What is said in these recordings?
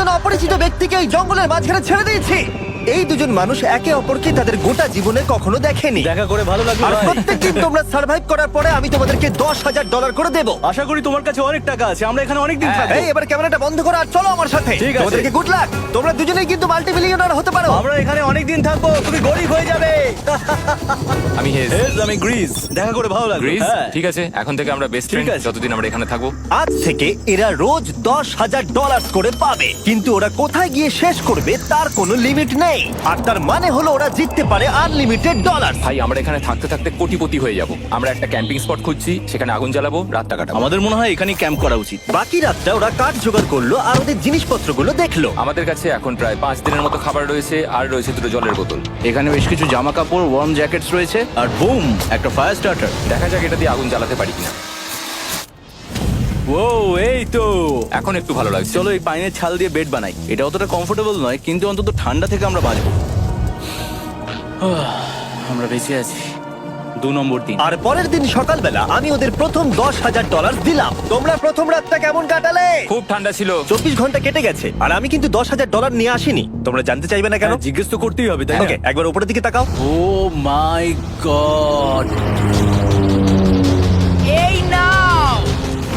দুজন অপরিচিত ব্যক্তিকে এই জঙ্গলের মাঝখানে ছেড়ে দিয়েছি। এই দুজন মানুষ একে অপরকে তাদের গোটা জীবনে কখনো দেখেনি। দেখা করে ভালো লাগলো আর ভাই। প্রত্যেকদিন তোমরা সার্ভাইভ করার পরে আমি তোমাদেরকে $10,000 করে দেবো। আশা করি তোমার কাছে অনেক টাকা আছে, আমরা এখানে অনেক দিন থাকবো। এই এবার ক্যামেরাটা বন্ধ করো আর চলো আমার সাথে। ঠিক আছে। তোমাদেরকে গুড লাক। তোমরা দুজনেই কিন্তু মাল্টি মিলিয়নার হতে পারো। আমরা এখানে অনেক দিন থাকবো, তুমি গরিব হয়ে যাবে। আমি হেজ। আমি গ্রিস। দেখা করে ভালো লাগলো। গ্রিস হ্যাঁ। ঠিক আছে, এখন থেকে আমরা বেস্ট ঠিক ফ্রেন্ড আছে। যতদিন আমরা এখানে থাকবো। আজ থেকে এরা রোজ $10,000 করে পাবে, কিন্তু ওরা কোথায় গিয়ে শেষ করবে তার কোনো লিমিট নেই। আর তার মানে হলো ওরা জিততে পারে আনলিমিটেড ডলার। ভাই আমরা এখানে থাকতে থাকতে কোটিপতি হয়ে যাব। আমরা একটা ক্যাম্পিং স্পট খুঁজছি, সেখানে আগুন জ্বালাবো, রাতটা কাটাবো। আমাদের মনে হয় এখানে ক্যাম্প করা উচিত। বাকি রাতটা ওরা কাঠ জোগাড় করলো আর ওদের জিনিসপত্রগুলো দেখলো। আমাদের কাছে এখন প্রায় 5 দিনের মতো খাবার রয়েছে, আর রয়েছে 2 জলের বোতল। এখানে বেশ কিছু জামা কাপড়, ওয়ার্ম জ্যাকেটস রয়েছে, আর বুম, একটা ফায়ার স্টার্টার। দেখা যাক এটা দিয়ে আগুন জ্বালাতে পারি কিনা। ও এই তো। এখন একটু ভালো লাগছে। চলো এই পাইনের ছাল দিয়ে বেড বানাই। এটা অতটা কমফোর্টেবল নয়, কিন্তু অন্তত ঠান্ডা থেকে আমরা বাঁচবো। আমরা বেঁচে আছি। 2 নম্বর দিন। আর পরের দিন সকালবেলা আমি ওদের প্রথম $10,000 দিলাম। তোমরা প্রথম রাতটা কেমন কাটালে? খুব ঠান্ডা ছিল। 24 ঘন্টা কেটে গেছে আর আমি কিন্তু $10,000 নিয়ে আসিনি। তোমরা জানতে চাইবে না কেন? হ্যাঁ, জিজ্ঞেস তো করতেই হবে, তাই না? ওকে, একবার উপরের দিকে তাকাও। ও মাই গড।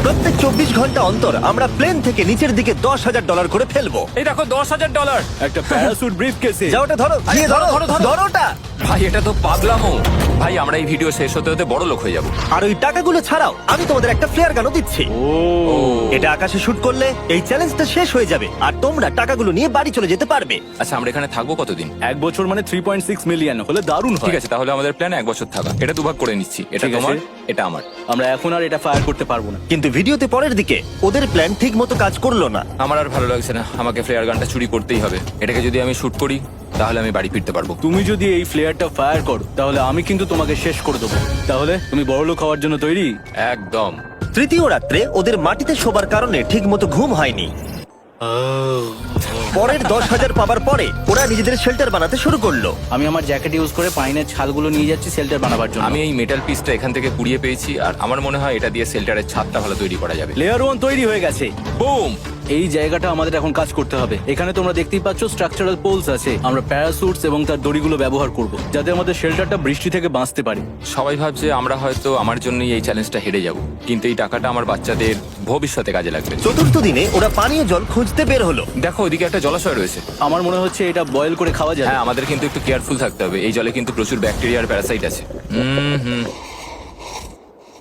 প্রত্যেক 24 ঘন্টা অন্তর আমরা প্লেন থেকে নিচের দিকে $10,000 করে ফেলবো। এই দেখো $10,000। একটা প্যারাসুট ব্রিফকেসে। যাও ওটা ধরো, গিয়ে ধরো, ধরো ওটা। ভাই এটা তো পাগলামো। ভাই আমরা এই ভিডিও শেষ হতে হতে বড় লোক হয়ে যাব। আর ওই টাকাগুলো ছাড়াও আমি তোমাদের একটা ফ্লেয়ার গানও দিচ্ছি। ও এটা আকাশে শুট করলে এই চ্যালেঞ্জটা শেষ হয়ে যাবে আর তোমরা টাকাগুলো নিয়ে বাড়ি চলে যেতে পারবে। আচ্ছা আমরা এখানে থাকবো কতদিন? 1 বছর মানে 3.6 মিলিয়ন হলে দারুণ হয়। ঠিক আছে, তাহলে আমাদের প্ল্যান 1 বছর থাকা। এটা দুভাগ করে নিচ্ছি, এটা ঠিক আছে। তোমার, এটা আমার। আমরা এখন আর এটা ফায়ার করতে পারবো না। কিন্তু ভিডিওতে পরের দিকে ওদের প্ল্যান ঠিক মতো কাজ করলো না। আমার আর ভালো লাগছে না, আমাকে ফ্লেয়ার গানটা চুরি করতেই হবে। এটাকে যদি আমি শুট করি তাহলে আমি বাড়ি ফিরতে পারবো। তুমি যদি এই ফ্লেয়ারটা ফায়ার করো তাহলে আমি কিন্তু তোমাকে শেষ করে দেবো। তাহলে তুমি বড়লোক হওয়ার জন্য তৈরি? একদম। তৃতীয় রাত্রে ওদের মাটিতে শোবার কারণে ঠিক মতো ঘুম হয়নি। পরের 10,000 পাবার পরে ওরা নিজেদের শেল্টার বানাতে শুরু করলো। আমি আমার জ্যাকেট ইউজ করে পাইনের ছালগুলো নিয়ে যাচ্ছি শেল্টার বানাবার জন্য। আমি এই মেটাল পিসটা এখান থেকে কুড়িয়ে পেয়েছি, আর আমার মনে হয় এটা দিয়ে শেল্টারের ছাদটা ভালো তৈরি করা যাবে। লেয়ার 1 তৈরি হয়ে গেছে। বুম। এই জায়গাটা আমাদের এখন কাজ করতে হবে। এখানে তোমরা দেখতেই পাচ্ছ স্ট্রাকচারাল পোলস আছে। আমরা প্যারাসুটস এবং তার দড়িগুলো ব্যবহার করব যাতে আমাদের শেল্টারটা বৃষ্টি থেকে বাঁচতে পারে। সবাই ভাবছে আমরা হয়তো আমার জন্যই এই চ্যালেঞ্জটা হেরে যাব, কিন্তু এই টাকাটা আমার বাচ্চাদের ভবিষ্যতে কাজে লাগবে। চতুর্থ দিনে ওরা পানীয় জল খুঁজতে বের হলো। দেখো ওইদিকে একটা জলাশয় রয়েছে। আমার মনে হচ্ছে এটা বয়েল করে খাওয়া যায়। হ্যাঁ, আমাদের কিন্তু একটু কেয়ারফুল থাকতে হবে। এই জলে কিন্তু প্রচুর ব্যাকটেরিয়া আর প্যারাসাইট আছে।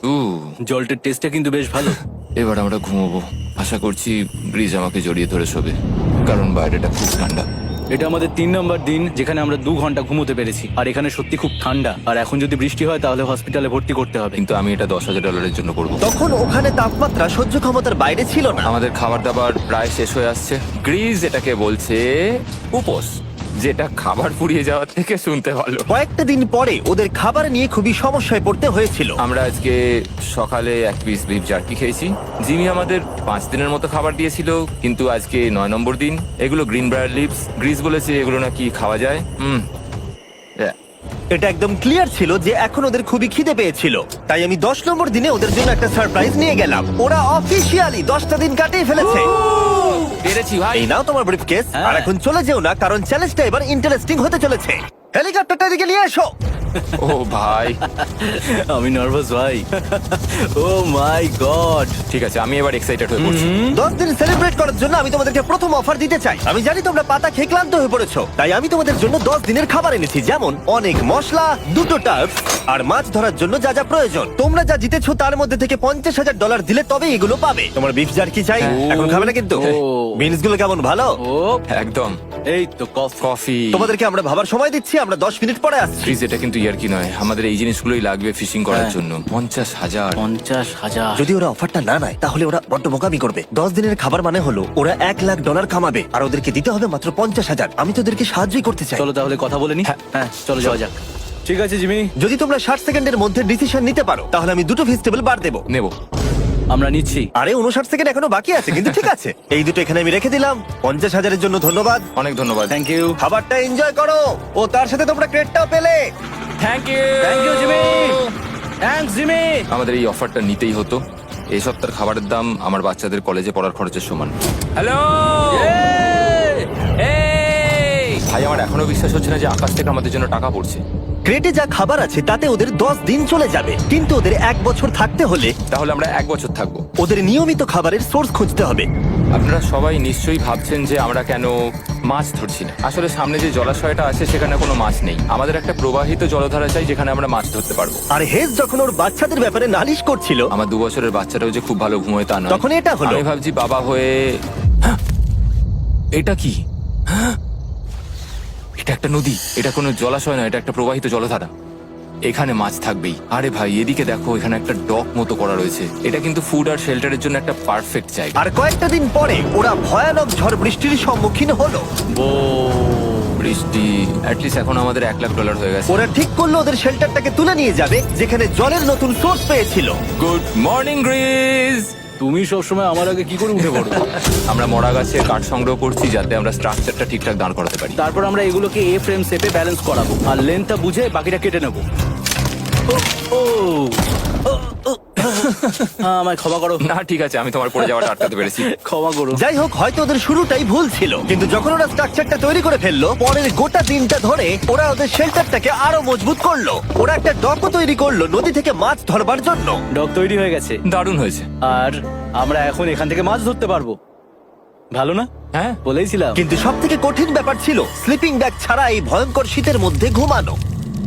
হুম। জলটার টেস্টটা কিন্তু বেশ ভালো। এবার আমরা ঘুমোবো। আশা করছি ব্রিজ আমাকে জড়িয়ে ধরে শোবে, কারণ বাইরেটা খুব ঠান্ডা। এটা আমাদের 3 নম্বর দিন যেখানে আমরা 2 ঘন্টা ঘুমোতে পেরেছি। আর এখানে সত্যি খুব ঠান্ডা। আর এখন যদি বৃষ্টি হয় তাহলে হসপিটালে ভর্তি করতে হবে। কিন্তু আমি এটা $10,000 জন্য করবো। তখন ওখানে তাপমাত্রা সহ্য ক্ষমতার বাইরে ছিল না। আমাদের খাবার দাবার প্রায় শেষ হয়ে আসছে। গ্রিজ এটাকে বলছে উপোস, যেটা খাবার পুড়িয়ে যাওয়ার থেকে শুনতে ভালো। কয়েকটা দিন পরে ওদের খাবার নিয়ে খুবই সমস্যায় পড়তে হয়েছিল। আমরা আজকে সকালে 1 পিস বিফ জার্কি খেয়েছি। জিমি আমাদের 5 দিনের মতো খাবার দিয়েছিল, কিন্তু আজকে 9 নম্বর দিন। এগুলো গ্রিন ব্রায়ার লিভস। গ্রিজ বলেছে এগুলো নাকি খাওয়া যায়। এটা একদম ক্লিয়ার ছিল যে এখন ওদের খুবই খিদে পেয়েছিল। তাই আমি 10 নম্বর দিনে ওদের জন্য একটা সারপ্রাইজ নিয়ে গেলাম। ওরা অফিসিয়ালি 10টা দিন কাটিয়ে ফেলেছে। পেরেছি ভাই। এই নাও তোমার ব্রিফকেস। হ্যাঁ। আর এখন চলে যেও না, কারণ চ্যালেঞ্জটা এবার ইন্টারেস্টিং হতে চলেছে। হেলিকপ্টারটা এদিকে নিয়ে এসো। ও ভাই, আমি নার্ভাস ভাই। ও মাই গড। ঠিক আছে, আমি এবার এক্সাইটেড হয়ে পড়ছি। 10 দিন সেলিব্রেট করার জন্য আমি তোমাদেরকে প্রথম অফার দিতে চাই। আমি জানি তোমরা পাতা খেয়ে ক্লান্ত হয়ে পড়েছো, তাই আমি তোমাদের জন্য 10 দিনের খাবার এনেছি, যেমন অনেক মশলা, 2টো টার্ফ আর মাছ ধরার জন্য যা যা প্রয়োজন। তোমরা যা জিতেছো তার মধ্যে থেকে $50,000 দিলে তবে এগুলো পাবে। তোমার বিফ জার্কি চাই? এখন খাবে না কিন্তু। ও। বিনস গুলো কেমন ভালো? ও একদম। এই তো কফি। কফি। তোমাদেরকে আমরা ভাবার সময় দিচ্ছি, আমরা 10 মিনিট পরে আসছি। প্লিজ, এটা কিন্তু ইয়ার কি নয়। আমাদের এই জিনিসগুলোই লাগবে ফিশিং করার হ্যাঁ। জন্য। 50,000। 50,000। যদি ওরা অফারটা না নেয় তাহলে ওরা বড্ড বোকামি করবে। 10 দিনের খাবার মানে হলো ওরা $1,00,000 কামাবে আর ওদেরকে দিতে হবে মাত্র 50,000। আমি তো ওদেরকে সাহায্যই করতে চাই। চলো তাহলে কথা বলে নি। হ্যাঁ চলো যাওয়া যাক। ঠিক আছে জিমি, যদি তোমরা 60 সেকেন্ডের মধ্যে ডিসিশন নিতে পারো তাহলে আমি 2টো ভেজিটেবল বার দেবো। নেব। আমরা নিচ্ছি। আরে 59 সেকেন্ড এখনো বাকি আছে, কিন্তু ঠিক আছে। এই দুটো এখানে আমি রেখে দিলাম। 50,000-এর জন্য ধন্যবাদ। অনেক ধন্যবাদ। Thank you. খাবারটা এনজয় করো। ও তার সাথে তোমরা ক্রেডটাও পেলে। Thank you. Thank you Jimmy. Thanks Jimmy. আমাদের এই অফারটা নিতেই হতো। এই সপ্তাহের খাবারের দাম আমার বাচ্চাদের কলেজে পড়ার খরচের সমান। হ্যালো। এখনো বিশ্বাস হচ্ছে না যে আকাশ থেকে আমাদের জন্য টাকা পড়ছে। ক্রেটে যা খাবার আছে তাতে ওদের 10 দিন চলে যাবে, কিন্তু ওদের 1 বছর থাকতে হলে তাহলে আমরা 1 বছর থাকবো। ওদের নিয়মিত খাবারের সোর্স খুঁজতে হবে। আপনারা সবাই নিশ্চয়ই ভাবছেন যে আমরা কেন মাছ ধরছি না। আসলে সামনে যে জলাশয়টা আছে সেখানে কোনো মাছ নেই। আমাদের একটা প্রবাহিত জলধারা চাই যেখানে আমরা মাছ ধরতে পারবো। আর হেজ যখন ওর বাচ্চাদের ব্যাপারে নালিশ করছিল, আমার 2 বছরের বাচ্চাটাও যে খুব ভালো ঘুমোয় তা নয়। তখন এটা হলো। আমি ভাবছি বাবা হয়ে হ্যাঁ! এটা কি? হ্যাঁ! এটা একটা নদী, এটা কোনো জলাশয় নয়, এটা একটা প্রবাহিত জলধারা। এখানে মাছ থাকবেই। আরে ভাই এদিকে দেখো, এখানে একটা ডক মতো করা রয়েছে। এটা কিন্তু ফুড আর শেল্টারের জন্য একটা পারফেক্ট জায়গা। আর কয়েকটা দিন পরে ওরা ভয়ানক ঝড় বৃষ্টির সম্মুখীন হলো। বৃষ্টি অ্যাটলিস্ট এখন আমাদের $1,00,000 হয়ে গেছে। ওরা ঠিক করলো ওদের শেল্টারটাকে তুলে নিয়ে যাবে, যেখানে জলের নতুন সোর্স পেয়েছিল। Good morning Greece. তুমি সবসময় আমার আগে কি করে উঠে পড়ো? আমরা মরা গাছে কাঠ সংগ্রহ করছি যাতে আমরা স্ট্রাকচারটা ঠিকঠাক দাঁড় করাতে পারি। তারপর আমরা এগুলোকে এ ফ্রেম শেপে ব্যালেন্স করাবো আর লেন্থটা বুঝে বাকিটা কেটে নেবো। আমায় ক্ষমা করো। না ঠিক আছে, আমি তোমার পড়ে যাওয়াটা আটকাতে পেরেছি। ক্ষমা করো। যাই হোক, হয়তো ওদের শুরুটাই ভুল ছিল, কিন্তু যখন ওরা স্ট্রাকচারটা তৈরি করে ফেললো, পরের গোটা দিনটা ধরে ওরা ওদের শেল্টারটাকে আরো মজবুত করলো। ওরা একটা ডকও তৈরি করলো নদী থেকে মাছ ধরবার জন্য। ডক তৈরি হয়ে গেছে দারুণ হয়েছে। আর আমরা এখন এখান থেকে মাছ ধরতে পারবো। ভালো না? হ্যাঁ বলেইছিলাম। কিন্তু সব থেকে কঠিন ব্যাপার ছিল স্লিপিং ব্যাগ ছাড়া এই ভয়ঙ্কর শীতের মধ্যে ঘুমানো।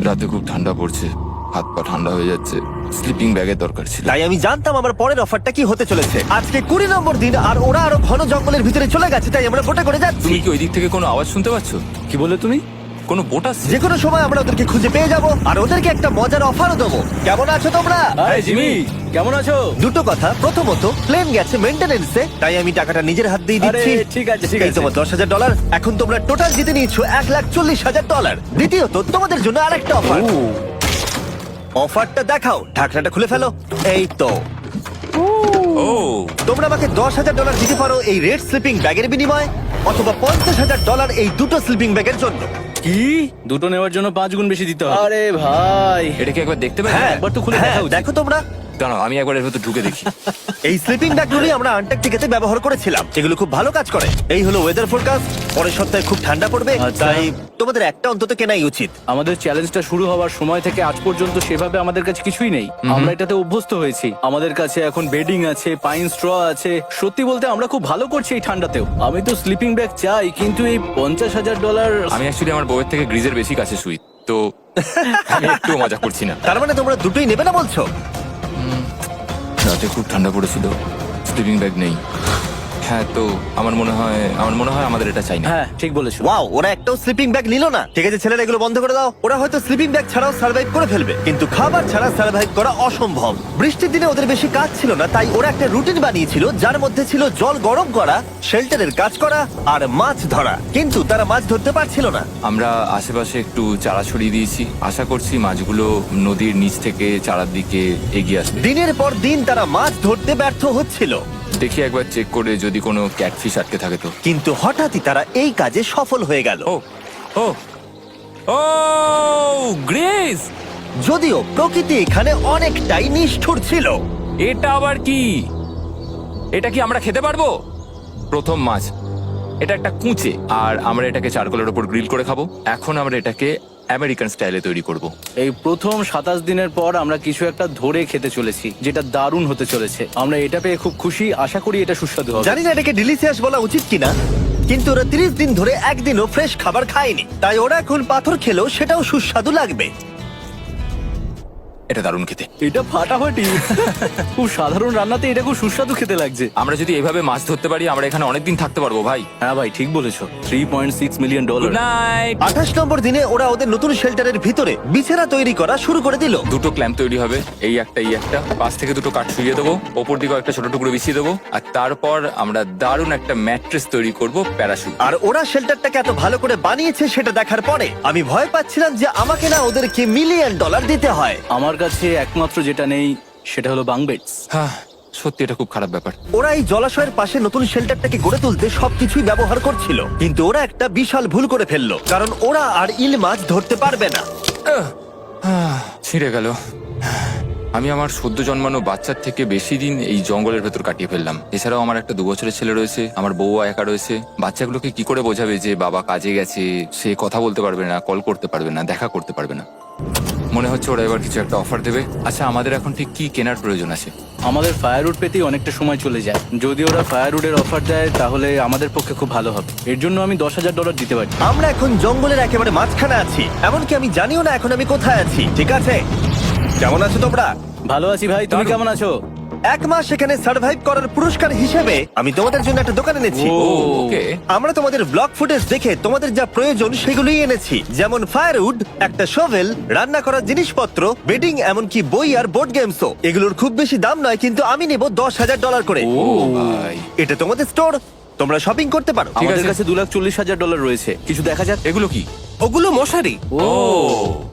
রাতে খুব ঠান্ডা পড়ছে, হাত পা ঠান্ডা হয়ে যাচ্ছে। স্লিপিং ব্যাগের দরকার ছিল। তাই আমি জানতাম আমার পরের অফারটা কি হতে চলেছে। আজকে 20 নম্বর দিন, আর ওরা আরো ঘন জঙ্গলের ভিতরে চলে গেছে, তাই আমরা বোটে করে যাচ্ছি। তুমি কি ওই দিক থেকে কোনো আওয়াজ শুনতে পাচ্ছ? কি বলে তুমি? কোনো বোট আসছে? যে কোনো সময় আমরা ওদেরকে খুঁজে পেয়ে যাব, আর ওদেরকে একটা মজার অফারও দেবো। কেমন আছো তোমরা? হাই জিমি, কেমন আছো? দুটো কথা, প্রথমত প্লেন গেছে মেইনটেনেন্সে, তাই আমি টাকাটা নিজের হাত দিয়ে আরে দিচ্ছি। ঠিক আছে ঠিক এই আছে। তোমার $10,000। এখন তোমরা টোটাল জিতে নিয়েছো $1,40,000। দ্বিতীয়ত তোমাদের জন্য আরেকটা অফার। অফারটা দেখাও, ঢাকনাটা খুলে ফেলো। এই তো, ও তোমরা আমাকে $10,000 দিতে পারো এই রেড স্লিপিং ব্যাগের বিনিময়ে, অথবা $50,000 এই দুটো স্লিপিং ব্যাগের জন্য। কি? দুটো নেওয়ার জন্য 5 গুণ বেশি দিতে হবে? আরে ভাই, এটা কি একবার দেখতে পারি? হ্যাঁ, একবার তো খুলে হ্যাঁ, দেখা উচিত। দেখো তোমরা। দাঁড়াও আমি একবার এর ভেতর ঢুকে দেখি। এই স্লিপিং ব্যাগগুলি আমরা আন্টার্কটিকাতে ব্যবহার করেছিলাম। এগুলো খুব ভালো কাজ করে। এই হলো ওয়েদার ফোরকাস্ট। পরের সপ্তাহে খুব ঠান্ডা পড়বে, আচ্ছা। তাই তোমাদের একটা অন্তত কেনাই উচিত। আমাদের চ্যালেঞ্জটা শুরু হওয়ার সময় থেকে আজ পর্যন্ত সেভাবে আমাদের কাছে কিছুই নেই। আমরা এটাতে অভ্যস্ত হয়েছি। আমাদের কাছে এখন বেডিং আছে, পাইন স্ট্র আছে। সত্যি বলতে আমরা খুব ভালো করছি এই ঠান্ডাতেও। আমি তো স্লিপিং ব্যাগ চাই, কিন্তু এই $50,000। আমি অ্যাকচুয়ালি আমার বউয়ের থেকে গ্রিজের বেশি কাছে শুই, তো আমি একটু মজা করছি না। তার মানে তোমরা দুটোই নেবে না বলছো? রাতে খুব ঠান্ডা পড়েছিল, স্লিপিং ব্যাগ নেই। হ্যাঁ, তো আমার মনে হয় আমাদের এটা চাই না। হ্যাঁ ঠিক বলেছো। ওয়াও, ওরা একটাও স্লিপিং ব্যাগ নিল না। ঠিক আছে ছেলেরা, এগুলো বন্ধ করে দাও। ওরা হয়তো স্লিপিং ব্যাগ ছাড়াও সার্ভাইভ করে ফেলবে, কিন্তু খাবার ছাড়া সার্ভাইভ করা অসম্ভব। বৃষ্টির দিনে ওদের বেশি কাজ ছিল না, তাই ওরা একটা রুটিন বানিয়েছিল যার মধ্যে ছিল জল গরম করা, শেল্টারের কাজ করা আর মাছ ধরা। কিন্তু তারা মাছ ধরতে পারছিল না। আমরা আশেপাশে একটু চারা ছড়িয়ে দিয়েছি, আশা করছি মাছগুলো নদীর নিচ থেকে চারার দিকে এগিয়ে আসবে। দিনের পর দিন তারা মাছ ধরতে ব্যর্থ হচ্ছিল, দেখি একবার চেক করে যদি কোনো ক্যাটফিশ আটকে থাকে তো। কিন্তু হঠাৎই তারা এই কাজে সফল হয়ে গেল। ও ও ও গ্রেস, যদিও প্রকৃতি এখানে অনেকটাই নিষ্ঠুর ছিল। এটা আবার কি? এটা কি আমরা খেতে পারবো? প্রথম মাছ। এটা একটা কুঁচে, আর আমরা এটাকে চারকোলের উপর গ্রিল করে খাবো। এখন আমরা এটাকে আমেরিকান স্টাইলে তৈরি করব। এই প্রথম 27 দিনের পর আমরা কিছু একটা ধরে খেতে চলেছি, যেটা দারুণ হতে চলেছে। আমরা এটা পেয়ে খুব খুশি, আশা করি এটা সুস্বাদু হবে। জানি না এটাকে ডিলিশিয়াস বলা উচিত কিনা, কিন্তু ওরা 30 দিন ধরে একদিনও ফ্রেশ খাবার খায়নি, তাই ওরা এখন পাথর খেলেও সেটাও সুস্বাদু লাগবে। এটা দারুণ খেতে। এটা ফাটাফাটি। খুব সাধারণ রান্নাতে এটা খুব সুস্বাদু খেতে লাগছে। আমরা যদি এভাবে মাছ ধরতে পারি, আমরা এখানে অনেকদিন থাকতে পারবো ভাই। হ্যাঁ ভাই ঠিক বলেছো। $3.6 মিলিয়ন। Good night. 28 নম্বর দিনে ওরা ওদের নতুন শেল্টারের ভিতরে বিছানা তৈরি করা শুরু করে দিল। দুটো ক্ল্যাম্প তৈরি হবে, এই একটা পাশ থেকে দুটো কাঠ শুইয়ে দেবো, ওপর দিকে একটা ছোট টুকরো বিছিয়ে দেবো, আর তারপর আমরা দারুণ একটা ম্যাট্রেস তৈরি করব, প্যারাশুট। আর ওরা শেল্টারটাকে এত ভালো করে বানিয়েছে সেটা দেখার পরে আমি ভয় পাচ্ছিলাম যে আমাকে না ওদেরকে $1,000,000 দিতে হয়। আমার কাছে একমাত্র যেটা নেই সেটা হলো বাঙ্ক বেডস। হ্যাঁ, সত্যি এটা খুব খারাপ ব্যাপার। ওরা এই জলাশয়ের পাশে নতুন শেল্টারটাকে গড়ে তুলতে সবকিছুই ব্যবহার করছিল, কিন্তু ওরা একটা বিশাল ভুল করে ফেললো, কারণ ওরা আর ইল মাছ ধরতে পারবে না। ছিঁড়ে গেল। আমি আমার সদ্য জন্মানো বাচ্চার থেকে বেশি দিন এই জঙ্গলের ভেতর কাটিয়ে ফেললাম। এছাড়াও আমার একটা 2 বছরের ছেলে রয়েছে, আমার বউ একা রয়েছে। বাচ্চাগুলোকে কি করে বোঝাবে যে বাবা কাজে গেছে, সে কথা বলতে পারবে না, কল করতে পারবে না, দেখা করতে পারবে না। মনে হচ্ছে ওরা এবার কিছু একটা অফার দেবে। আচ্ছা, আমাদের এখন ঠিক কি কেনার প্রয়োজন আছে? আমাদের ফায়ারউড পেতেই অনেকটা সময় চলে যায়। যদি ওরা ফায়ারউডের অফার দেয় তাহলে আমাদের পক্ষে খুব ভালো হবে। এর জন্য আমি $10,000 দিতে পারি। আমরা এখন জঙ্গলের একেবারে মাঝখানে আছি, এমনকি আমি জানিও না এখন আমি কোথায় আছি। ঠিক আছে, কেমন আছো তোমরা? ভালো আছি ভাই, তুমি কেমন আছো? 1 মাস এখানে সার্ভাইভ করার পুরস্কার হিসেবে আমি তোমাদের জন্য একটা দোকান এনেছি। ও, ওকে। আমরা তোমাদের ব্লগ ফুটেজ দেখে তোমাদের যা প্রয়োজন সেগুলোই এনেছি, যেমন ফায়ারউড, একটা শোভেল, রান্না করার জিনিসপত্র, বেডিং, এমনকি বই আর বোর্ড গেমসও। এগুলোর খুব বেশি দাম নয়, কিন্তু আমি নেব $10,000 করে। ও ভাই, এটা তোমাদের স্টোর, তোমরা শপিং করতে পারো। ঠিক আমাদের আছে। কাছে $2,40,000 রয়েছে। কিছু দেখা যাক। এগুলো কি? ওগুলো মশারি। ও,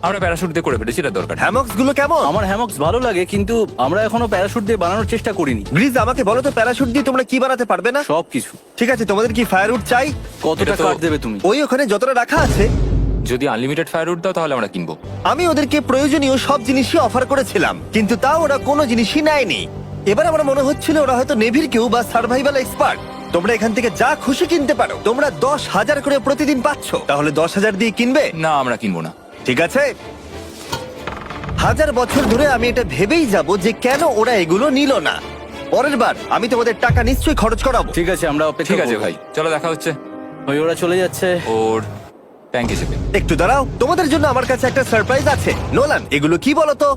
আমরা প্যারাশুট দিয়ে করে ফেলেছি, এটা দরকার। হ্যামক্স গুলো কেমন? আমার হ্যামক্স ভালো লাগে, কিন্তু আমরা এখনো প্যারাশুট দিয়ে বানানোর চেষ্টা করিনি। গ্রিজ, আমাকে বলো তো, প্যারাশুট দিয়ে তোমরা কি বানাতে পারবে না? সবকিছু। ঠিক আছে, তোমাদের কি ফায়ারউড চাই? কতটা এটা তো- কাট দেবে তুমি? ওই ওখানে যতটা রাখা আছে। যদি আনলিমিটেড ফায়ারউড দাও তাহলে আমরা কিনবো। আমি ওদেরকে প্রয়োজনীয় সব জিনিসই অফার করেছিলাম, কিন্তু তাও ওরা কোনো জিনিসই নেয়নি। এবার আমার মনে হচ্ছিল ওরা হয়তো নেভির কেউ বা সার্ভাইভাল এক্সপার্ট। তোমরা এখান থেকে যা খুশি কিনতে পারো। তোমরা 10,000 করে প্রতিদিন পাচ্ছ, তাহলে 10,000 দিয়ে কিনবে? না, আমরা কিনবো না। ঠিক আছে। 1000 বছর ধরে আমি এটা ভেবেই যাব যে কেন ওরা এগুলো নিল না। পরের বার আমি তোমাদের টাকা নিশ্চয়ই খরচ করাবো। ঠিক আছে, আমরা অপেক্ষা ঠিক আছে করব। ভাই, চলো দেখা হচ্ছে। ওই ওরা চলে যাচ্ছে। ওর ট্যাঙ্ক হিসেবে। একটু দাঁড়াও, তোমাদের জন্য আমার কাছে একটা সারপ্রাইজ আছে। নোলান, এগুলো কি বলতো?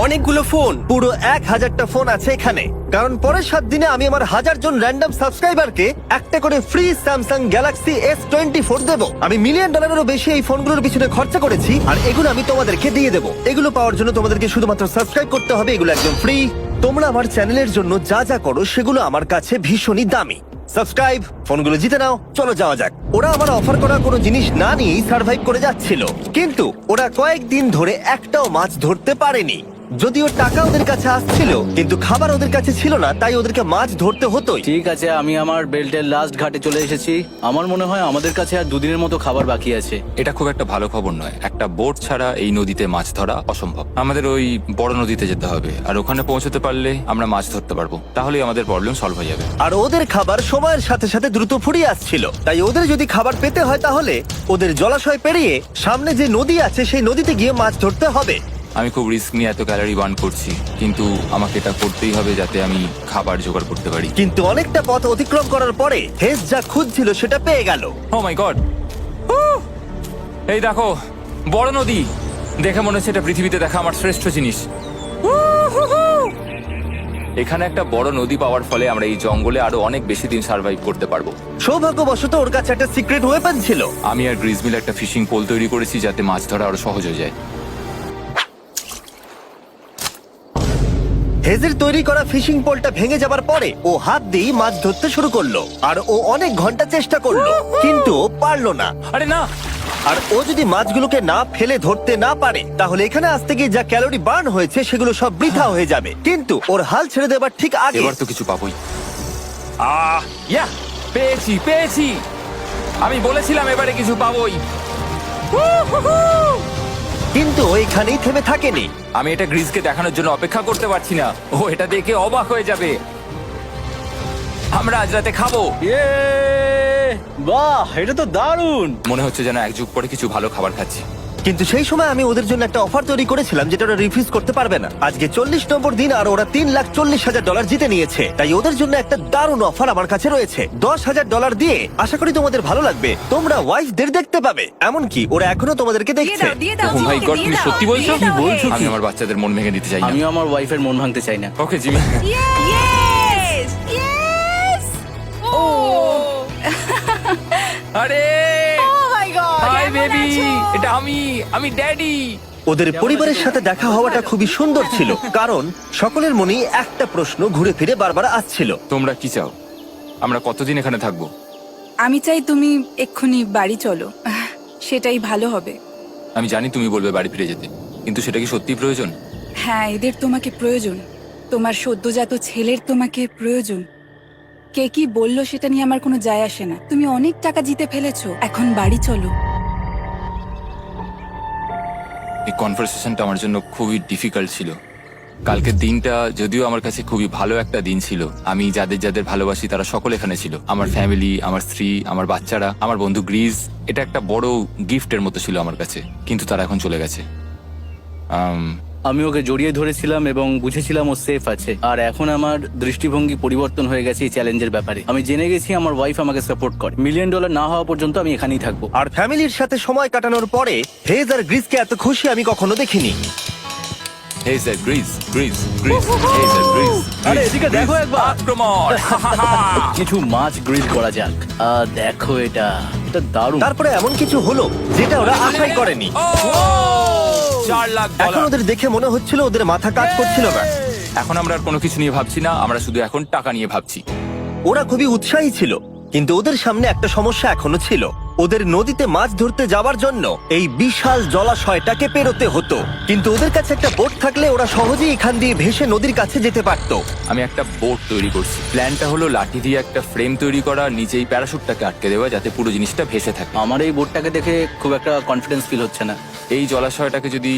অনেকগুলো ফোন, পুরো 1000টা ফোন আছে এখানে। কারণ পরের 7 দিনে আমি আমার 1000 জন র্যান্ডম সাবস্ক্রাইবারকে একটা করে ফ্রি স্যামসাং গ্যালাক্সি S24 দেবো। আমি $1 মিলিয়নেরও বেশি এই ফোনগুলোর পিছনে খরচা করেছি, আর এগুলো আমি তোমাদেরকে দিয়ে দেবো। এগুলো পাওয়ার জন্য তোমাদেরকে শুধুমাত্র সাবস্ক্রাইব করতে হবে, এগুলো একদম ফ্রি। তোমরা আমার চ্যানেলের জন্য যা যা করো সেগুলো আমার কাছে ভীষণই দামি। সাবস্ক্রাইব, ফোনগুলো জিতে নাও। চলো যাওয়া যাক। ওরা আমার অফার করা কোনো জিনিস না নিয়েই সার্ভাইভ করে যাচ্ছিল, কিন্তু ওরা কয়েকদিন ধরে একটাও মাছ ধরতে পারেনি। যদিও টাকা ওদের কাছে আসছিল, কিন্তু খাবার ওদের কাছে ছিল না, তাই ওদেরকে মাছ ধরতে হতোই। ঠিক আছে, আমি আমার বেল্টের লাস্ট ঘাটে চলে এসেছি। আমার মনে হয় আমাদের কাছে আর 2 দিনের মতো খাবার বাকি আছে। এটা খুব একটা ভালো খবর নয়। একটা বোট ছাড়া এই নদীতে মাছ ধরা অসম্ভব। আমাদের ওই বড় নদীতে যেতে হবে, আর ওখানে পৌঁছতে পারলে আমরা মাছ ধরতে পারবো। তাহলেই আমাদের প্রবলেম সলভ হয়ে যাবে। আর ওদের খাবার সময়ের সাথে সাথে দ্রুত ফুরিয়ে আসছিল, তাই ওদের যদি খাবার পেতে হয় তাহলে ওদের জলাশয় পেরিয়ে সামনে যে নদী আছে সেই নদীতে গিয়ে মাছ ধরতে হবে। আমি খুব রিস্ক নিয়ে এত ক্যালোরি বার্ন করছি, কিন্তু আমাকে এটা করতেই হবে যাতে আমি খাবার জোগাড় করতে পারি। কিন্তু অনেকটা পথ অতিক্রম করার পরে হেস যা খুঁজছিল সেটা পেয়ে গেল। ও মাই গড! এই দেখো, বড় নদী। দেখে মনে হচ্ছে এটা পৃথিবীতে দেখা আমার শ্রেষ্ঠ জিনিস। এখানে একটা বড় নদী পাওয়ার ফলে আমরা এই জঙ্গলে আরো অনেক বেশি দিন সার্ভাইভ করতে পারবো। সৌভাগ্যবশত ওর কাছে একটা সিক্রেট ওয়েপন ছিল। আমি আর গ্রিজমিল একটা ফিশিং পোল তৈরি করেছি যাতে মাছ ধরা আরো সহজ হয়ে যায়। হেজের তৈরি করা ফিশিং পোলটা ভেঙে যাবার পরে ও হাত দিয়ে মাছ ধরতে শুরু করলো, আর ও অনেক ঘন্টা চেষ্টা করলো, কিন্তু ও পারলো না। আরে না! আর ও যদি মাছগুলোকে না ফেলে ধরতে না পারে তাহলে এখানে আসতে গিয়ে যা ক্যালোরি বার্ন হয়েছে সেগুলো সব বৃথা হয়ে যাবে। কিন্তু ওর হাল ছেড়ে দেবার ঠিক আগে এবার তো কিছু পাবোই। ইয়া, পেয়েছি পেয়েছি! আমি বলেছিলাম এবারে কিছু পাবোই। কিন্তু ও এখানেই থেমে থাকেনি। আমি এটা গ্রিজকে দেখানোর জন্য অপেক্ষা করতে পারছি না। ও এটা দেখে অবাক হয়ে যাবে। আমরা আজ রাতে খাবো। ইয়ে! বাহ, এটা তো দারুণ। মনে হচ্ছে যেন এক যুগ পরে কিছু ভালো খাবার খাচ্ছি। কিন্তু সেই সময় আমি ওদের জন্য একটা অফার তৈরি করেছিলাম যেটা ওরা রিফিউজ করতে পারবে না। আজকে 40 নম্বর দিন আর ওরা $3,40,000 জিতে নিয়েছে, তাই ওদের জন্য একটা দারুণ অফার আমার কাছে রয়েছে। $10,000 দিয়ে আশা করি তোমাদের ভালো লাগবে। তোমরা ওয়াইফদের দেখতে পাবে, এমনকি ওরা এখনো তোমাদেরকে দেখছে। ও মাই গড, তুমি সত্যি বলছো? কি বলছো? আমি আমার বাচ্চাদের মন ভেঙে দিতে চাই না। আমিও আমার ওয়াইফের মন ভাঙতে চাই না। Okay Jimmy. Yes! Yes! Oh! আরে Oh my God! হাই কেমন বেবি, আছো? এটা আমি ড্যাডি। ওদের পরিবারের সাথে দেখা হওয়াটা খুবই সুন্দর ছিল, কারণ সকলের মনেই একটা প্রশ্ন ঘুরে ফিরে বারবার আসছিল। তোমরা কি চাও? আমরা কতদিন এখানে থাকবো? আমি চাই তুমি এক্ষুনি বাড়ি চলো। সেটাই ভালো হবে। আমি জানি তুমি বলবে বাড়ি ফিরে যেতে, কিন্তু সেটা কি সত্যি প্রয়োজন? হ্যাঁ, এদের তোমাকে প্রয়োজন। তোমার সদ্যজাত ছেলের তোমাকে প্রয়োজন। কে কি বললো সেটা নিয়ে আমার কোনো যায় আসে না। তুমি অনেক টাকা জিতে ফেলেছো, এখন বাড়ি চলো। এই কনভারসেশনটা আমার জন্য খুবই ডিফিকাল্ট ছিল। কালকের দিনটা যদিও আমার কাছে খুবই ভালো একটা দিন ছিল। আমি যাদের যাদের ভালোবাসি তারা সকলে এখানে ছিল, আমার ফ্যামিলি, আমার স্ত্রী, আমার বাচ্চারা, আমার বন্ধু গ্রিজ। এটা একটা বড় গিফটের মতো ছিল আমার কাছে, কিন্তু তারা এখন চলে গেছে। আমি ওকে জড়িয়ে ধরেছিলাম এবং বুঝেছিলাম ও সেফ আছে। আর এখন আমার দৃষ্টিভঙ্গি পরিবর্তন হয়ে গেছে এই চ্যালেঞ্জের ব্যাপারে। আমি জেনে গেছি আমার ওয়াইফ আমাকে সাপোর্ট করে। $1 মিলিয়ন না হওয়া পর্যন্ত আমি এখানেই থাকবো। আর ফ্যামিলির সাথে সময় কাটানোর পরে হেজ আর গ্রিসকে এত খুশি আমি কখনো দেখিনি। হেই স্যার, গ্রিজ গ্রিজ গ্রিজ, হেই স্যার, গ্রিজ। আরে এদিকে দেখো একবার। আক্রমণ! কিছু মাছ গ্রিল করা যাক। দেখো এটা দারুণ। তারপরে এমন কিছু হলো যেটা ওরা আশাই করেনি। 4 লাখ এখন ডলার। ওদের দেখে মনে হচ্ছিল ওদের মাথা কাজ করছিল না। এখন আমরা আর কোনো কিছু নিয়ে ভাবছি না, আমরা শুধু এখন টাকা নিয়ে ভাবছি। ওরা খুবই উৎসাহী ছিল, কিন্তু ওদের সামনে একটা সমস্যা এখনো ছিল। ওদের নদীতে মাছ ধরতে যাওয়ার জন্য এই বিশাল জলাশয়টাকে পেরোতে হতো, কিন্তু ওদের কাছে একটা বোট থাকলে ওরা সহজেই এখান দিয়ে ভেসে নদীর কাছে যেতে পারতো। আমি একটা বোট তৈরি করছি। প্ল্যানটা হলো লাঠি দিয়ে একটা ফ্রেম তৈরি করা, নিচেই প্যারাশুটটাকে আটকে দেওয়া, যাতে পুরো জিনিসটা ভেসে থাকে। আমার এই বোটটাকে দেখে খুব একটা কনফিডেন্স ফিল হচ্ছে না। এই জলাশয়টাকে যদি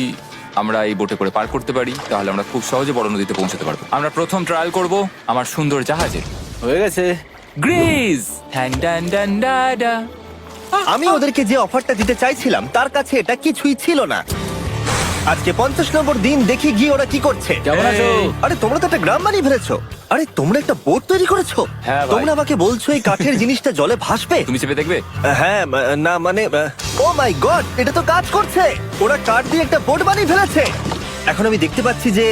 আমরা এই বোটে করে পার করতে পারি তাহলে আমরা খুব সহজে বড় নদীতে পৌঁছতে পারবো। আমরা প্রথম ট্রায়াল করব আমার সুন্দর জাহাজে। হয়ে গেছে। গ্রিজ! ড্যান ড্যান ড্যান ডা ডা। আমি ওদেরকে যে অফারটা দিতে চাইছিলাম তার কাছে এটা কিছুই ছিল না। আজকে 50 নম্বর দিন, দেখি গিয়ে ওরা কি করছে। কেমন আছো? আরে তোমরা তো একটা গ্রাম বানিয়ে ফেলেছো। আরে তোমরা একটা বোট তৈরি করেছো? হ্যাঁ ভাই। তোমরা আমাকে বলছো এই কাঠের জিনিসটা জলে ভাসবে? তুমি চেপে দেখবে? হ্যাঁ, না মানে, ও মাই গড, এটা তো কাজ করছে। ওরা কাঠ দিয়ে একটা বোট বানিয়ে ফেলেছে। এখন আমি দেখতে পাচ্ছি যে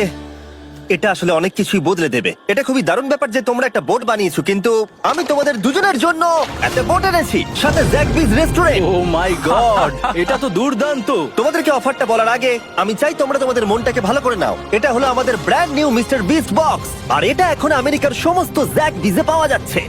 এটা আসলে অনেক কিছুই বদলে দেবে। এটা খুবই দারুণ ব্যাপার যে তোমরা একটা বোট বানিয়েছো, কিন্তু আমি তোমাদের দুজনের জন্য একটা বোট এনেছি, সাথে জ্যাকবিজ রেস্টুরেন্ট। ও মাই গড, এটা তো দুর্দান্ত। তোমাদেরকে অফারটা বলার আগে আমি চাই তোমরা তোমাদের মনটাকে ভালো করে নাও। এটা হলো আমাদের brand new Mister Beast box, আর এটা এখন আমেরিকার সমস্ত জ্যাক বিজে পাওয়া যাচ্ছে।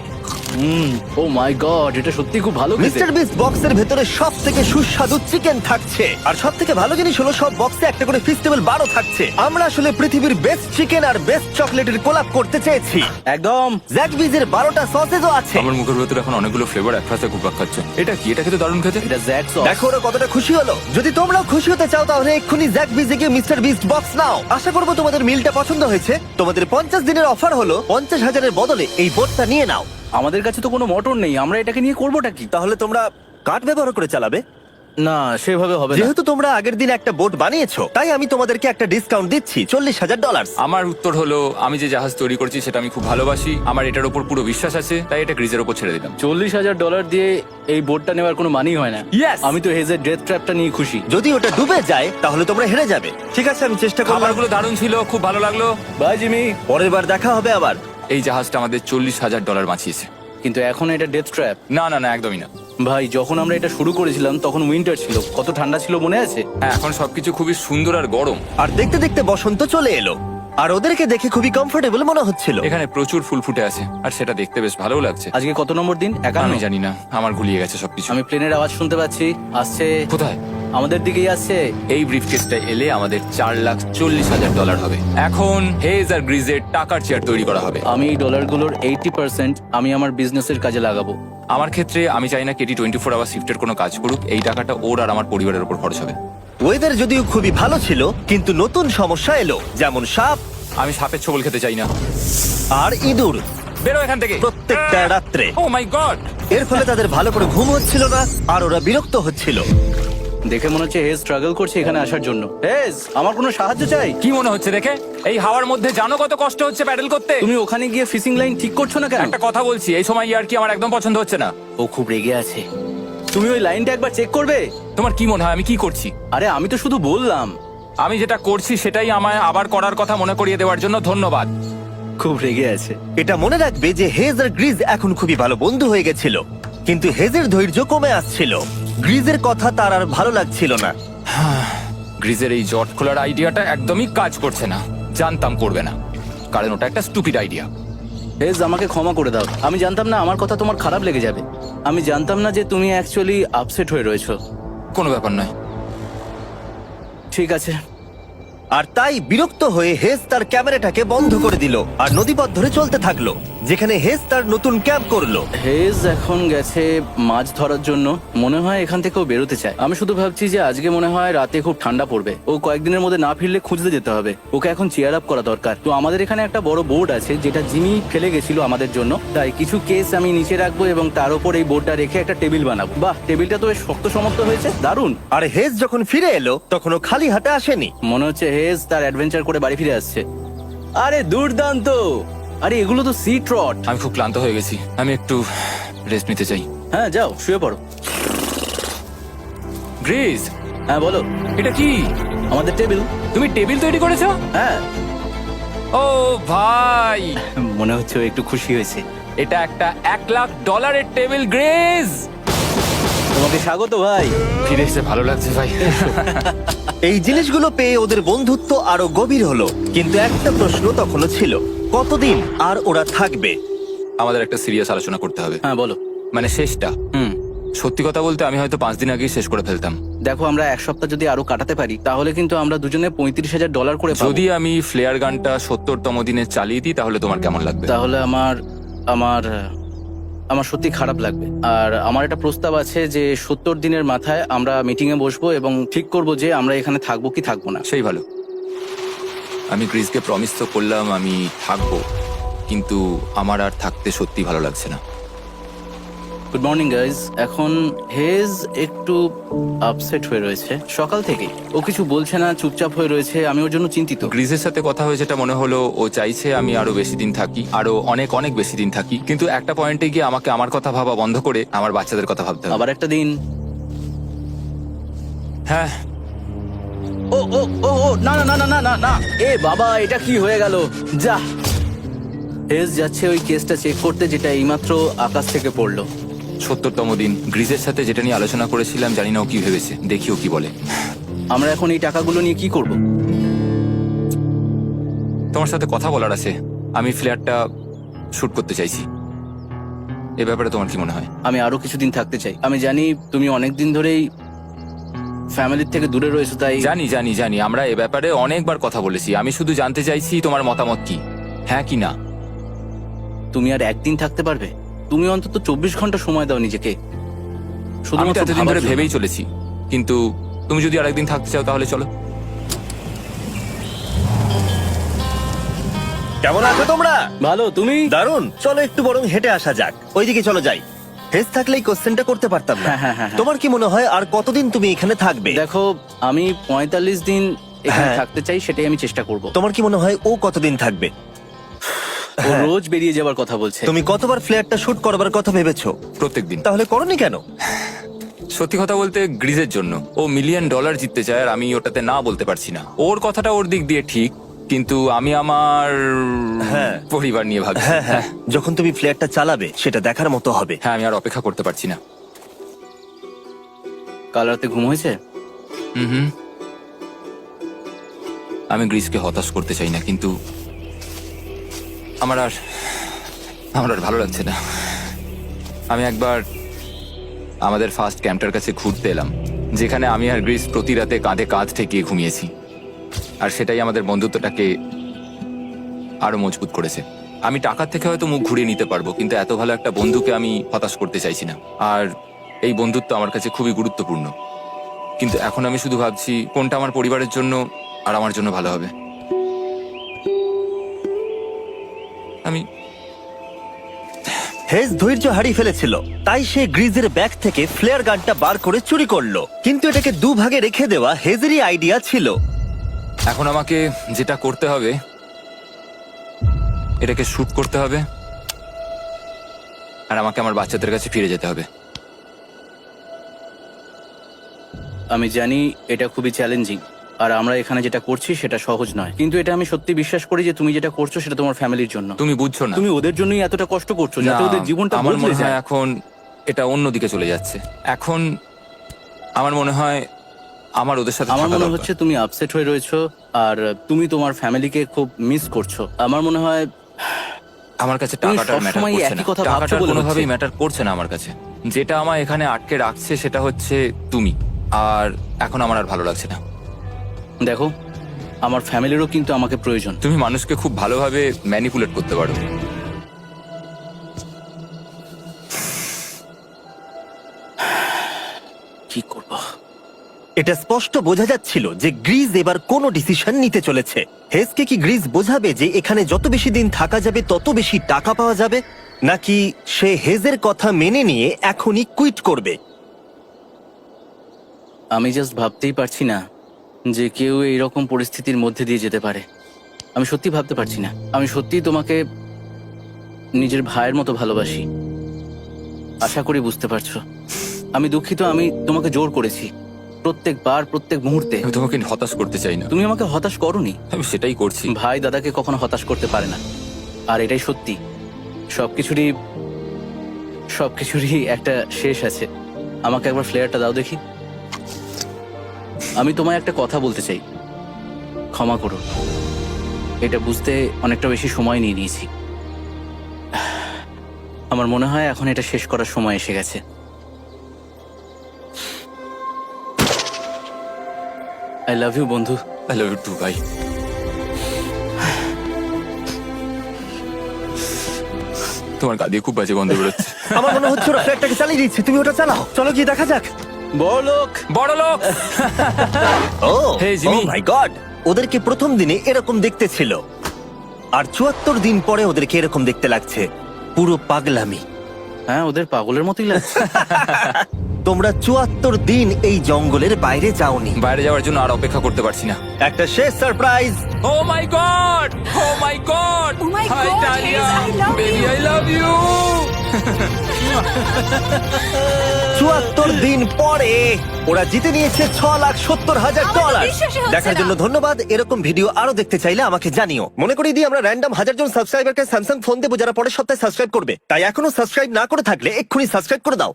ও মাই গড, এটা সত্যি খুব ভালো খেতে। মিস্টার বিস্ট বক্সের ভেতরে সব থেকে সুস্বাদু চিকেন থাকছে, আর সব থেকে ভালো জিনিস হলো সব বক্সে একটা করে ফেস্টিভ্যাল বারও থাকছে। আমরা আসলে পৃথিবীর বেস্ট চিকেন আর বেস্ট চকলেটের কোলাপ করতে চেয়েছি। একদম। জ্যাক বিজের 12টা সসেজও আছে। আমার মুখের ভেতরে এখন অনেকগুলো ফ্লেভার একসাথে ঘুরপাক খাচ্ছে। এটা কি? এটা খেতে দারুণ খেতে। এটা জ্যাক সস। দেখো ওরা কতটা খুশি হলো। যদি তোমরাও খুশি হতে চাও তাহলে এক্ষুনি জ্যাক বিজে গিয়ে মিস্টার বিস্ট বক্স নাও। আশা করবো তোমাদের মিলটা পছন্দ হয়েছে। তোমাদের 50 দিনের অফার হলো 50,000-এর বদলে এই বোটটা নিয়ে নাও। আমাদের কাছে তো কোনো মোটর নেই, আমরা এটাকে নিয়ে করবোটা কি? তাহলে তোমরা কাঠ ব্যবহার করে চালাবে? না, সেভাবে হবে না। যেহেতু তোমরা আগের দিন একটা বোট বানিয়েছো, তাই আমি তোমাদেরকে একটা ডিসকাউন্ট দিচ্ছি, $40,000। আমার উত্তর হলো, আমি যে জাহাজ তৈরি করছি সেটা আমি খুব ভালোবাসি, আমার এটার উপর পুরো বিশ্বাস আছে, তাই এটা গ্রিজের উপর ছেড়ে দিলাম। $40,000 দিয়ে এই বোটটা নেওয়ার কোনো মানেই হয় না। Yes! আমি তো হেজের ডেথ ট্র্যাপটা নিয়ে খুশি। যদি ওটা ডুবে যায় তাহলে তোমরা হেরে যাবে। ঠিক আছে, আমি চেষ্টা করব। খাবারগুলো দারুণ ছিল, খুব ভালো লাগলো। Bye Jimmy. পরের বার দেখা হবে আবার। এই জাহাজটা আমাদের $40,000 বাঁচিয়েছে। কিন্তু এখন এটা ডেথ ট্র্যাপ। না না না, একদমই না। ভাই, যখন আমরা এটা শুরু করেছিলাম তখন উইন্টার ছিল, কত ঠান্ডা ছিল মনে আছে? হ্যাঁ, এখন সবকিছু খুবই সুন্দর আর গরম। আর দেখতে দেখতে বসন্ত চলে এলো, আর ওদেরকে দেখে খুবই কমফোর্টেবল মনে হচ্ছিল। এখানে প্রচুর ফুল ফুটে আছে, আর সেটা দেখতে বেশ ভালোও লাগছে। আজকে কত নম্বর দিন? 51। আমি জানি না, আমার গুলিয়ে গেছে সবকিছু। আমি প্লেনের আওয়াজ শুনতে পাচ্ছি, আসছে। কোথায়? আমাদের দিকেই আসছে। এই ব্রিফকেসটা এলে আমাদের $4,40,000 হবে। এখন হেজ আর গ্রিজের টাকার চেয়ার তৈরি করা হবে। আমি এই ডলারগুলোর 80% আমি আমার বিজনেসের কাজে লাগাবো। আমার ক্ষেত্রে আমি চাই না কেটি 24 আওয়ার শিফটের কোনো কাজ করুক। এই টাকাটা ওর আর আমার পরিবারের উপর খরচ হবে। ওয়েদার যদিও খুবই ভালো ছিল, কিন্তু নতুন সমস্যা এলো, যেমন সাপ আমি সাপের ছোবল খেতে চাই না। আর ইঁদুর বেরো এখান থেকে প্রত্যেকটা রাত্রে। ও মাই গড! এর ফলে তাদের ভালো করে ঘুম হচ্ছিল না, আর ওরা বিরক্ত হচ্ছিল। দেখে মনে হচ্ছে হেজ স্ট্রাগল করছে এখানে আসার জন্য। হেজ, আমার কোনো সাহায্য চাই? কি মনে হচ্ছে দেখে? এই হাওয়ার মধ্যে জানো কত কষ্ট হচ্ছে প্যাডেল করতে? তুমি ওখানে গিয়ে ফিশিং লাইন ঠিক করছো না কেন? একটা কথা বলছি, এই সময় ইয়ার কি আমার একদম পছন্দ হচ্ছে না। ও খুব রেগে আছে। তুমি ওই লাইনটা একবার চেক করবে? তোমার কি মনে হয় আমি কি করছি? আরে আমি তো শুধু বললাম। আমি যেটা করছি সেটাই আমায় আবার করার কথা মনে করিয়ে দেওয়ার জন্য ধন্যবাদ। খুব রেগে আছে। এটা মনে রাখবে যে হেজ আর গ্রিজ এখন খুবই ভালো বন্ধু হয়ে গেছিল, কিন্তু হেজের ধৈর্য কমে আসছিল। গ্রিজের কথা তার আর ভালো লাগছিল না। গ্রিজের এই জট খোলার আইডিয়াটা একদমই কাজ করছে না। জানতাম করবে না, কারণ ওটা একটা স্টুপিড আইডিয়া। হেজ, আমাকে ক্ষমা করে দাও। আমি জানতাম না আমার কথা তোমার খারাপ লেগে যাবে। আমি জানতাম না যে তুমি অ্যাকচুয়ালি আপসেট হয়ে রয়েছো। কোনো ব্যাপার নয়। ঠিক আছে। আর তাই বিরক্ত হয়ে হেজ তার ক্যামেরাটাকে বন্ধ করে দিল আর নদীপথ ধরে চলতে থাকলো। যেখানে হেজ তার নতুন ক্যাম্প করলো। হেজ এখন গেছে মাছ ধরার জন্য, মনে হয় এখান থেকেও বেরোতে চায়। আমি শুধু ভাবছি যে আজকে মনে হয় রাতে খুব ঠান্ডা পড়বে, ও কয়েকদিনের মধ্যে না ফিরলে খুঁজতে যেতে হবে। ওকে এখন চেয়ার আপ করা দরকার। তো আমাদের এখানে একটা বড় বোর্ড আছে যেটা জিমি ফেলে গেছিল আমাদের জন্য, তাই কিছু কেস আমি নিচে রাখবো এবং তার উপর এই বোর্ডটা রেখে একটা টেবিল বানাবো। বাহ, টেবিলটা তো বেশ শক্ত সমর্থ হয়েছে, দারুণ। আর হেজ যখন ফিরে এলো তখন ও খালি হাতে আসেনি। মনে হচ্ছে হেজ তার অ্যাডভেঞ্চার করে বাড়ি ফিরে আসছে। আরে দুর্দান্ত! আরে এগুলো তো সি ট্রট। আমি খুব ক্লান্ত হয়ে গেছি, আমি একটু রেস্ট নিতে চাই। হ্যাঁ যাও শুয়ে পড়ো। গ্রেস, হ্যাঁ বলো। এটা কি? আমাদের টেবিল। তুমি টেবিল তৈরি করেছো? হ্যাঁ, ও ভাই, মনে হচ্ছে ও একটু খুশি হয়েছে। এটা একটা $1,00,000 টেবিল। গ্রেস, তোমাকে স্বাগত ভাই। ফিরে এসে ভালো লাগছে ভাই। এই জিনিসগুলো পেয়ে ওদের বন্ধুত্ব আরো গভীর হলো, কিন্তু একটা প্রশ্ন তখনও ছিল, কতদিন আর ওরা থাকবে? আমাদের একটা সিরিয়াস আলোচনা করতে হবে, হ্যাঁ বলো। মানে শেষটা। হুম, সত্যি কথা বলতে আমি হয়তো 5 দিন আগেই শেষ করে ফেলতাম। দেখো আমরা এক সপ্তাহ যদি আরো কাটাতে পারি তাহলে কিন্তু আমরা দুজনে $35,000 করে পাবো। যদি আমি ফ্লেয়ার গানটা 70তম দিনে চালিয়ে দিই তাহলে তোমার কেমন লাগবে? তাহলে আমার আমার আমার সত্যি খারাপ লাগবে। আর আমার একটা প্রস্তাব আছে যে 70 দিনের মাথায় আমরা মিটিং এ বসবো এবং ঠিক করব যে আমরা এখানে থাকবো কি থাকবো না। সেই ভালো। আমি গ্রিসকে প্রমিস তো করলাম আমি থাকবো, কিন্তু আমার আর থাকতে সত্যি ভালো লাগছে না। Good morning guys. এখন হেজ একটু আপসেট হয়ে রয়েছে সকাল থেকে, ও কিছু বলছে না, চুপচাপ হয়ে রয়েছে। আমি ওর জন্য চিন্তিত। গ্রিসের সাথে কথা হয়েছে, যেটা মনে হলো ও চাইছে আমি আরো বেশি দিন থাকি, আরো অনেক অনেক বেশি দিন থাকি, কিন্তু একটা পয়েন্টে গিয়ে আমাকে আমার কথা ভাবা বন্ধ করে আমার বাচ্চাদের কথা ভাবতে হবে। আবার একটা দিন। হ্যাঁ, ও ও ও ও না না না না না না না, এ বাবা, এটা কি হয়ে গেল? যা, হেজ যাচ্ছে ওই কেসটা চেক করতে যেটা এইমাত্র আকাশ থেকে পড়লো। 70তম দিন। গ্রিসের সাথে যেটা নিয়ে আলোচনা করেছিলাম, জানি না ও কি ভেবেছে, দেখি ও কি বলে। আমরা এখন এই টাকাগুলো নিয়ে কি করব? তোমার সাথে কথা বলার আছে। আমি ফ্ল্যাটটা শুট করতে চাইছি, এ ব্যাপারে তোমার কি মনে হয়? আমি আরো কিছুদিন থাকতে চাই। আমি জানি তুমি অনেক দিন ধরেই ফ্যামিলির থেকে দূরে রয়েছো, তাই জানি জানি জানি, আমরা এ ব্যাপারে অনেকবার কথা বলেছি। আমি শুধু জানতে চাইছি তোমার মতামত কি, হ্যাঁ কি না। তুমি আর একদিন থাকতে পারবে? তুমি অন্তত 24 ঘন্টা সময় দাও নিজেকে। আমি তো শুধুমাত্র এতদিন ধরে ভাবার জন্য। ভেবেই চলেছি, কিন্তু তুমি যদি আরেকদিন থাকতে চাও তাহলে চলো। কেমন আছো তোমরা? ভালো, তুমি? দারুণ। চলো একটু বরং হেঁটে আসা যাক, ওইদিকে চলো যাই। হেজ থাকলে এই কোশ্চেনটা করতে পারতাম না। হ্যাঁ। তোমার কি মনে হয় আর কতদিন তুমি এখানে থাকবে? দেখো, আমি 45 দিন এখানে হ্যাঁ। থাকতে চাই, সেটাই আমি চেষ্টা করব। তোমার কি মনে হয় ও কতদিন থাকবে? ও রোজ বেরিয়ে যাবার কথা বলছে। তুমি কতবার ফ্ল্যাটটা শুট করবার কথা ভেবেছো? প্রত্যেকদিন। তাহলে করনি কেন? সত্যি কথা বলতে গ্রিজের জন্য। ও $1 মিলিয়ন জিততে চায় আর আমি ওটাতে না বলতে পারছি না। ওর কথাটা ওর দিক দিয়ে ঠিক, কিন্তু আমি আমার হ্যাঁ। পরিবার নিয়ে ভাবছি। হ্যাঁ, যখন তুমি ফ্ল্যাটটা চালাবে সেটা দেখার মতো হবে। হ্যাঁ, আমি আর অপেক্ষা করতে পারছি না। কাল রাতে ঘুম হয়েছে? হুম, আমি গ্রিসকে হতাশ করতে চাই না, কিন্তু আমার আর ভালো লাগছে না। আমি একবার আমাদের ফার্স্ট ক্যাম্পটার কাছে ঘুরতে এলাম, যেখানে আমি আর গ্রিস প্রতি রাতে কাঁধে কাঁধ ঠেকিয়ে ঘুমিয়েছি, আর সেটাই আমাদের বন্ধুত্বটাকে আরো মজবুত করেছে। আমি টাকার থেকে হয়তো মুখ ঘুরিয়ে নিতে পারবো, কিন্তু এত ভালো একটা বন্ধুকে আমি হতাশ করতে চাইছি না। আর এই বন্ধুত্ব আমার কাছে খুবই গুরুত্বপূর্ণ, কিন্তু এখন আমি শুধু ভাবছি কোনটা আমার পরিবারের জন্য আর আমার জন্য ভালো হবে। আমি হেজ ধৈর্য হারিয়ে ফেলেছিল, তাই সে গ্রিজের ব্যাগ থেকে ফ্লেয়ার গানটা বার করে চুরি করলো। কিন্তু এটাকে দুভাগে রেখে দেওয়া হেজেরই আইডিয়া ছিল। এখন আমাকে যেটা করতে হবে, এটাকে শুট করতে হবে, আর আমাকে আমার বাচ্চাদের কাছে ফিরে যেতে হবে। আমি জানি এটা খুবই চ্যালেঞ্জিং, আর আমরা এখানে যেটা করছি সেটা সহজ নয়, কিন্তু এটা আমি সত্যি বিশ্বাস করি যে তুমি যেটা করছো সেটা তোমার ফ্যামিলির জন্য। তুমি বুঝছো না, তুমি ওদের জন্যই এতটা কষ্ট করছো, যাতে না, ওদের জীবনটা আমার বদলে মনে হয় যায়। এখন এটা অন্যদিকে চলে যাচ্ছে। এখন আমার মনে হয় আমার ওদের সাথে আমার থাকা মনে দরকার। হচ্ছে তুমি আপসেট হয়ে রয়েছো, আর তুমি তোমার ফ্যামিলিকে খুব মিস করছো। আমার মনে হয় আমার কাছে তুমি টাকাটার ম্যাটার সবসময় করছে একই না, কথা ভাবছো টাকাটার বলে কোনোভাবেই হচ্ছে। ম্যাটার করছে না আমার কাছে। যেটা আমার এখানে আটকে রাখছে সেটা হচ্ছে তুমি, আর এখন আমার আর ভালো লাগছে না। দেখো, আমার ফ্যামিলিরও কিন্তু আমাকে প্রয়োজন। তুমি মানুষকে খুব ভালোভাবে ম্যানিপুলেট করতে পারো, কি করব? এটা স্পষ্ট বোঝা যাচ্ছিল যে গ্রিজ এবার কোনো ডিসিশন নিতে চলেছে। হেজকে কি গ্রিজ বোঝাবে যে এখানে যত বেশি দিন থাকা যাবে তত বেশি টাকা পাওয়া যাবে, নাকি সে হেজের কথা মেনে নিয়ে এখনই কুইট করবে? আমি জাস্ট ভাবতেই পারছি না যে কেউ এইরকম পরিস্থিতির মধ্যে দিয়ে যেতে পারে। আমি সত্যি ভাবতে পারছি না। আমি সত্যি তোমাকে নিজের ভাইয়ের মতো ভালোবাসি। আশা করি বুঝতে পারছো। আমি দুঃখিত, আমি তোমাকে জোর করেছি প্রত্যেকবার, প্রত্যেক মুহূর্তে। আমি তোমাকে হতাশ করতে চাই না, তুমি আমাকে হতাশ করোনি। আমি সেটাই করছি। ভাই দাদাকে কখনো হতাশ করতে পারে না, আর এটাই সত্যি। সবকিছুরই একটা শেষ আছে। আমাকে একবার ফ্লেয়ারটা দাও দেখি। আমি তোমায় একটা কথা বলতে চাই, ক্ষমা করো। এটা বুঝতে অনেকটা বেশি সময় নিয়ে নিয়েছি। আমার মনে হয় এখন এটা শেষ করার সময় এসে গেছে। আই লাভ ইউ বন্ধু। আই লাভ ইউ টু ভাই। তোমার গা দিয়ে খুব বাজে গন্ধ বেরোচ্ছে। আমার মনে হচ্ছে ওরা ফ্ল্যাটটাকে চালিয়ে দিচ্ছে, তুমি ওটা চালাও। চলো গিয়ে দেখা যাক। বড়লোক। বড় লোক। ও Hey, Jimmy. মাই গড, ওদেরকে প্রথম দিনে এরকম দেখতে ছিল, আর ৭৪ দিন পরে ওদেরকে এরকম দেখতে লাগছে। পুরো পাগলামি। হ্যাঁ, ওদের পাগলের মতোই লাগছে। তোমরা ৭৪ দিন এই জঙ্গলের বাইরে যাওনি। বাইরে যাওয়ার জন্য আর অপেক্ষা করতে পারছি না। একটা শেষ surprise. Oh my God, oh my God, Oh my hi God, ডালিয়া, Hayes, I love baby you. I love you. ৭৪ দিন পরে ওরা জিতে নিয়েছে $৬,৭০,০০০। আমার তো বিশ্বাসই হচ্ছে দেখার না। জন্য ধন্যবাদ। এরকম ভিডিও আরো দেখতে চাইলে আমাকে জানিও। মনে করিয়ে দিই, আমরা র্যান্ডম 1000 জন সাবস্ক্রাইবারকে স্যামসাং ফোন দেবো যারা পরের সপ্তাহে সাবস্ক্রাইব করবে। তাই এখনো সাবস্ক্রাইব না করে থাকলে এক্ষুনি সাবস্ক্রাইব করে দাও।